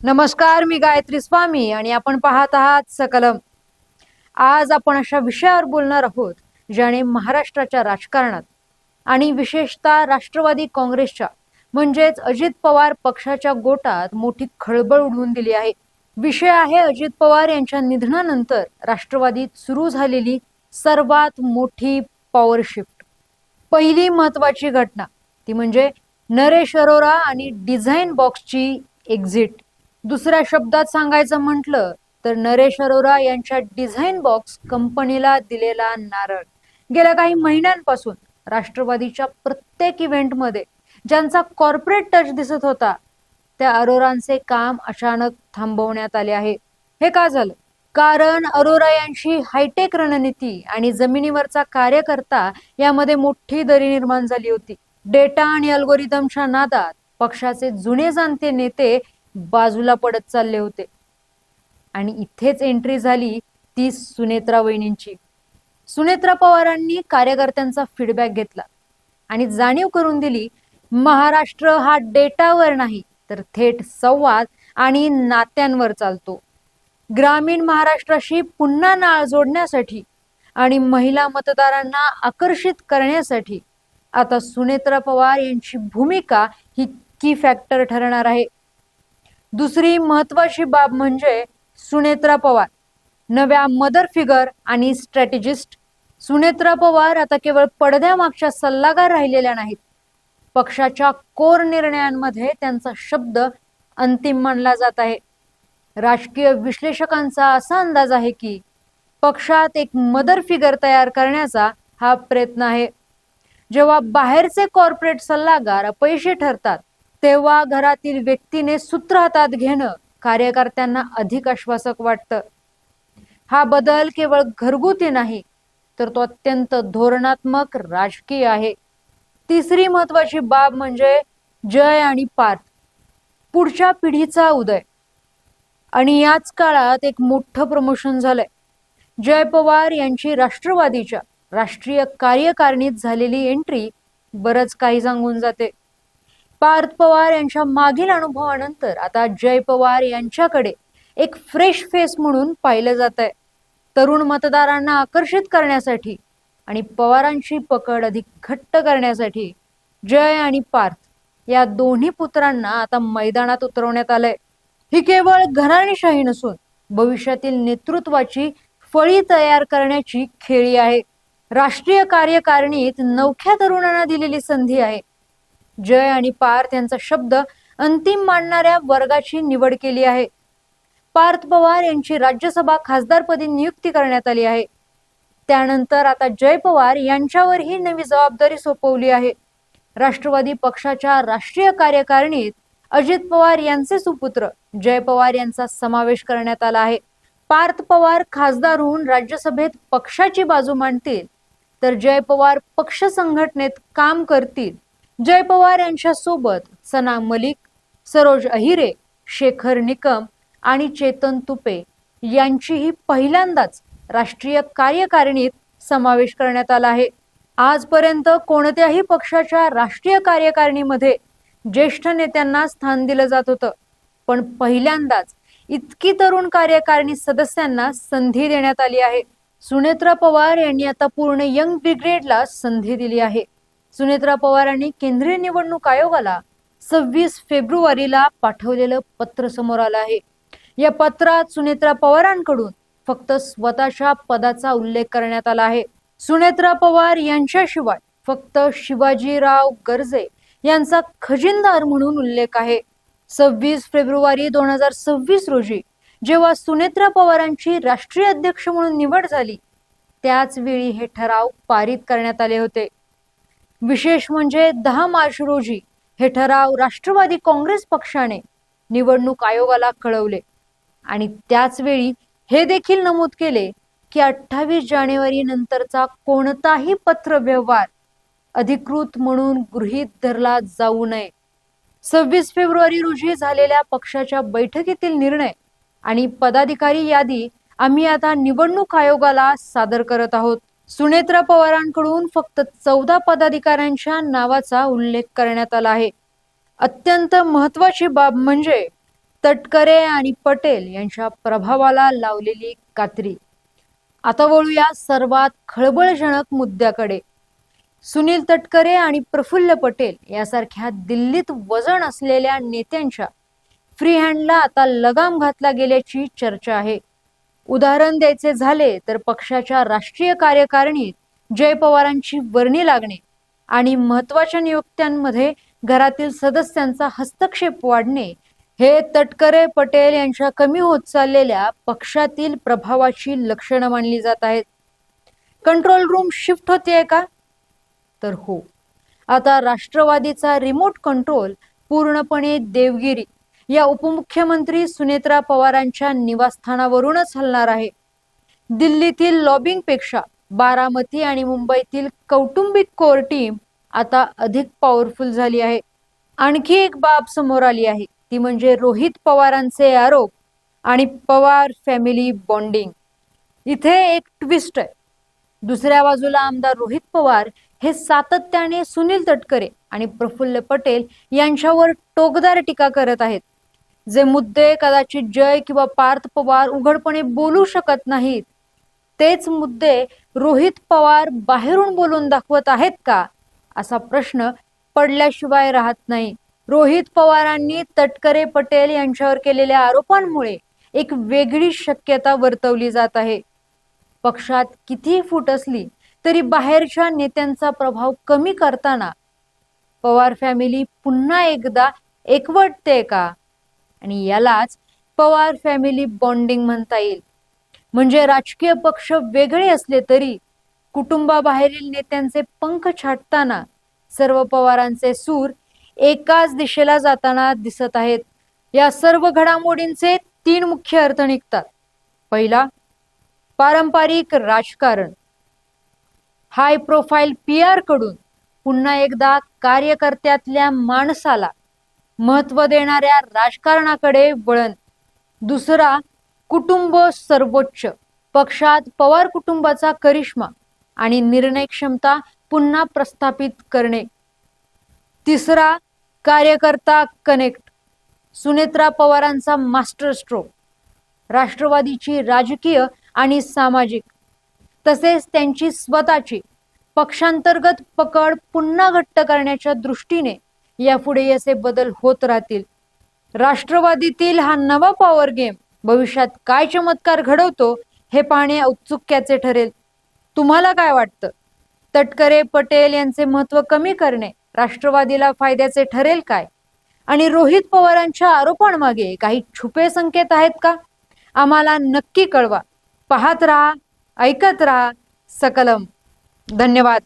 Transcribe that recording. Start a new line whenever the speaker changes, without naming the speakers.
नमस्कार, मी गायत्री स्वामी आणि आपण पाहत आहात सकलम. आज आपण अशा विषयावर बोलणार आहोत ज्याने महाराष्ट्राच्या राजकारणात आणि विशेषतः राष्ट्रवादी काँग्रेसच्या म्हणजेच अजित पवार पक्षाच्या गोटात मोठी खळबळ उडवून दिली आहे. विषय आहे अजित पवार यांच्या निधनानंतर राष्ट्रवादीत सुरू झालेली सर्वात मोठी पॉवर शिफ्ट. पहिली महत्वाची घटना ती म्हणजे नरेश अरोरा आणि डिझाईन बॉक्सची एक्झिट. दुसऱ्या शब्दात सांगायचं म्हटलं तर नरेश अरोरा यांच्या डिझाईन बॉक्स कंपनीला दिलेला नारळ. गेल्या काही महिन्यांपासून राष्ट्रवादीच्या प्रत्येक इव्हेंटमध्ये ज्यांचा कॉर्पोरेट टच दिसत होता त्या अरोरांचे काम अचानक थांबवण्यात आले आहे. हे का झालं? कारण अरोरा यांची हायटेक रणनीती आणि जमिनीवरचा कार्यकर्ता यामध्ये मोठी दरी निर्माण झाली होती. डेटा आणि अल्गोरिदमच्या नादात पक्षाचे जुने जाणते नेते बाजूला पडत चालले होते आणि इथेच एंट्री झाली ती सुनेत्रा वहिनींची. सुनेत्रा पवारांनी कार्यकर्त्यांचा फीडबॅक घेतला आणि जाणीव करून दिली महाराष्ट्र हा डेटावर नाही तर थेट संवाद आणि नात्यांवर चालतो. ग्रामीण महाराष्ट्राशी पुन्हा नाळ जोडण्यासाठी आणि महिला मतदारांना आकर्षित करण्यासाठी आता सुनेत्रा पवार यांची भूमिका ही की फॅक्टर ठरणार आहे. दुसरी महत्वाची बाब म्हणजे सुनेत्रा पवार नव्या मदर फिगर आणि स्ट्रॅटेजिस्ट. सुनेत्रा पवार आता केवळ पडद्यामागच्या सल्लागार राहिलेल्या नाहीत. पक्षाच्या कोर निर्णयांमध्ये त्यांचा शब्द अंतिम मानला जात आहे. राजकीय विश्लेषकांचा असा अंदाज आहे की पक्षात एक मदर फिगर तयार करण्याचा हा प्रयत्न आहे. जेव्हा बाहेरचे कॉर्पोरेट सल्लागार अपयशी ठरतात तेव्हा घरातील व्यक्तीने सूत्र हातात घेणं कार्यकर्त्यांना अधिक आश्वासक वाटतं. हा बदल केवळ घरगुती नाही तर तो अत्यंत धोरणात्मक राजकीय आहे. तिसरी महत्वाची बाब म्हणजे जय आणि पार्थ, पुढच्या पिढीचा उदय. आणि याच काळात एक मोठं प्रमोशन झालंय. जय पवार यांची राष्ट्रवादीच्या राष्ट्रीय कार्यकारिणीत झालेली एंट्री बरंच काही सांगून जाते. पार्थ पवार यांच्या मागील अनुभवानंतर आता जय पवार यांच्याकडे एक फ्रेश फेस म्हणून पाहिलं जात आहे. तरुण मतदारांना आकर्षित करण्यासाठी आणि पवारांची पकड अधिक घट्ट करण्यासाठी जय आणि पार्थ या दोन्ही पुत्रांना आता मैदानात उतरवण्यात आलंय. ही केवळ घराणेशाही नसून भविष्यातील नेतृत्वाची फळी तयार करण्याची खेळी आहे. राष्ट्रीय कार्यकारिणीत नवख्या तरुणांना दिलेली संधी आहे. जय आणि पार्थ यांचा शब्द अंतिम मानणाऱ्या वर्गाची निवड केली आहे. पार्थ पवार यांची राज्यसभा खासदारपदी नियुक्ती करण्यात आली आहे. त्यानंतर आता जय पवार यांच्यावर ही नवी जबाबदारी सोपवली आहे. राष्ट्रवादी पक्षाच्या राष्ट्रीय कार्यकारिणीत अजित पवार यांचे सुपुत्र जय पवार यांचा समावेश करण्यात आला आहे. पार्थ पवार खासदार होऊन राज्यसभेत पक्षाची बाजू मांडतील तर जय पवार पक्ष संघटनेत काम करतील. जय पवार यांच्या सोबत सना मलिक, सरोज अहिरे, शेखर निकम आणि चेतन तुपे यांचीही पहिल्यांदाच राष्ट्रीय कार्यकारिणीत समावेश करण्यात आला आहे. आजपर्यंत कोणत्याही पक्षाच्या राष्ट्रीय कार्यकारिणीमध्ये ज्येष्ठ नेत्यांना स्थान दिलं जात होतं, पण पहिल्यांदाच इतकी तरुण कार्यकारिणी सदस्यांना संधी देण्यात आली आहे. सुनेत्रा पवार यांनी आता पूर्ण यंग ब्रिगेडला संधी दिली आहे. सुनेत्रा पवारांनी केंद्रीय निवडणूक आयोगाला 26 फेब्रुवारीला पाठवलेलं पत्र समोर आलं आहे. या पत्रात सुनेत्रा पवारांकडून फक्त स्वतःच्या पदाचा उल्लेख करण्यात आला आहे. सुनेत्रा पवार यांच्याशिवाय फक्त शिवाजीराव गर्जे यांचा खजिनदार म्हणून उल्लेख आहे. 26 फेब्रुवारी 2026 रोजी जेव्हा सुनेत्रा पवारांची राष्ट्रीय अध्यक्ष म्हणून निवड झाली त्याच वेळी हे ठराव पारित करण्यात आले होते. विशेष म्हणजे 10 मार्च रोजी हे ठराव राष्ट्रवादी काँग्रेस पक्षाने निवडणूक आयोगाला कळवले आणि त्याच वेळी हे देखील नमूद केले की 28 जानेवारी नंतरचा कोणताही पत्र व्यवहार अधिकृत म्हणून गृहीत धरला जाऊ नये. 26 फेब्रुवारी रोजी झालेल्या पक्षाच्या बैठकीतील निर्णय आणि पदाधिकारी यादी आम्ही आता निवडणूक आयोगाला सादर करत आहोत. सुनेत्रा पवारांकडून फक्त 14 पदाधिकाऱ्यांच्या नावाचा उल्लेख करण्यात आला आहे. अत्यंत महत्वाची बाब म्हणजे तटकरे आणि पटेल यांच्या प्रभावाला लावलेली कात्री. आता वळूया सर्वात खळबळजनक मुद्द्याकडे. सुनील तटकरे आणि प्रफुल्ल पटेल यासारख्या दिल्लीत वजन असलेल्या नेत्यांच्या फ्री हँडला आता लगाम घातला गेल्याची चर्चा आहे. उदाहरण द्यायचे झाले तर पक्षाच्या राष्ट्रीय कार्यकारिणीत जय पवारांची वर्णी लागणे आणि महत्वाच्या नियुक्त्यांमध्ये घरातील सदस्यांचा हस्तक्षेप वाढणे हे तटकरे पटेल यांच्या कमी होत चाललेल्या पक्षातील प्रभावाची लक्षणं मानली जात आहेत. कंट्रोल रूम शिफ्ट होतीये का? तर हो, आता राष्ट्रवादीचा रिमोट कंट्रोल पूर्णपणे देवगिरी या उपमुख्यमंत्री सुनेत्रा पवारांच्या निवासस्थानावरूनच हलणार आहे. दिल्लीतील लॉबिंगपेक्षा बारामती आणि मुंबईतील कौटुंबिक कोर टीम आता अधिक पॉवरफुल झाली आहे. आणखी एक बाब समोर आली आहे, ती म्हणजे रोहित पवारांचे आरोप आणि पवार फॅमिली बॉन्डिंग. इथे एक ट्विस्ट आहे. दुसऱ्या बाजूला आमदार रोहित पवार हे सातत्याने सुनील तटकरे आणि प्रफुल्ल पटेल यांच्यावर टोकदार टीका करत आहेत. जे मुद्दे कदाचित जय किंवा पार्थ पवार उघडपणे बोलू शकत नाहीत, तेच मुद्दे रोहित पवार बाहेरून बोलून दाखवत आहेत का, असा प्रश्न पडल्याशिवाय राहत नाही. रोहित पवारांनी तटकरे पटेल यांच्यावर केलेल्या आरोपांमुळे एक वेगळी शक्यता वर्तवली जात आहे. पक्षात कितीही फूट असली तरी बाहेरच्या नेत्यांचा प्रभाव कमी करताना पवार फॅमिली पुन्हा एकदा एकवटते का? आणि यालाच पवार फॅमिली बॉन्डिंग म्हणता येईल. म्हणजे राजकीय पक्ष वेगळे असले तरी कुटुंबाबाहेरील नेत्यांचे पंख छाटताना सर्व पवारांचे सूर एकाच दिशेला जाताना दिसत आहेत. या सर्व घडामोडींचे 3 मुख्य अर्थ निघतात. पहिला, पारंपरिक राजकारण. हाय प्रोफाईल PR कडून पुन्हा एकदा कार्यकर्त्यातल्या माणसाला महत्व देणाऱ्या राजकारणाकडे वळण. दुसरा, कुटुंब सर्वोच्च. पक्षात पवार कुटुंबाचा करिश्मा आणि निर्णय क्षमता पुन्हा प्रस्थापित करणे. तिसरा, कार्यकर्ता कनेक्ट. सुनेत्रा पवारांचा मास्टर स्ट्रोक. राष्ट्रवादीची राजकीय आणि सामाजिक तसेच त्यांची स्वतःची पक्षांतर्गत पकड पुन्हा घट्ट करण्याच्या दृष्टीने यापुढे असे बदल होत राहतील. राष्ट्रवादीतील हा नवा पॉवर गेम भविष्यात काय चमत्कार घडवतो हे पाहणे औत्सुक्याचे ठरेल. तुम्हाला काय वाटतं? तटकरे पटेल यांचे महत्व कमी करणे राष्ट्रवादीला फायद्याचे ठरेल काय? आणि रोहित पवारांच्या आरोपांमागे काही छुपे संकेत आहेत का? आम्हाला नक्की कळवा. पाहत राहा, ऐकत राहा सकलम. धन्यवाद.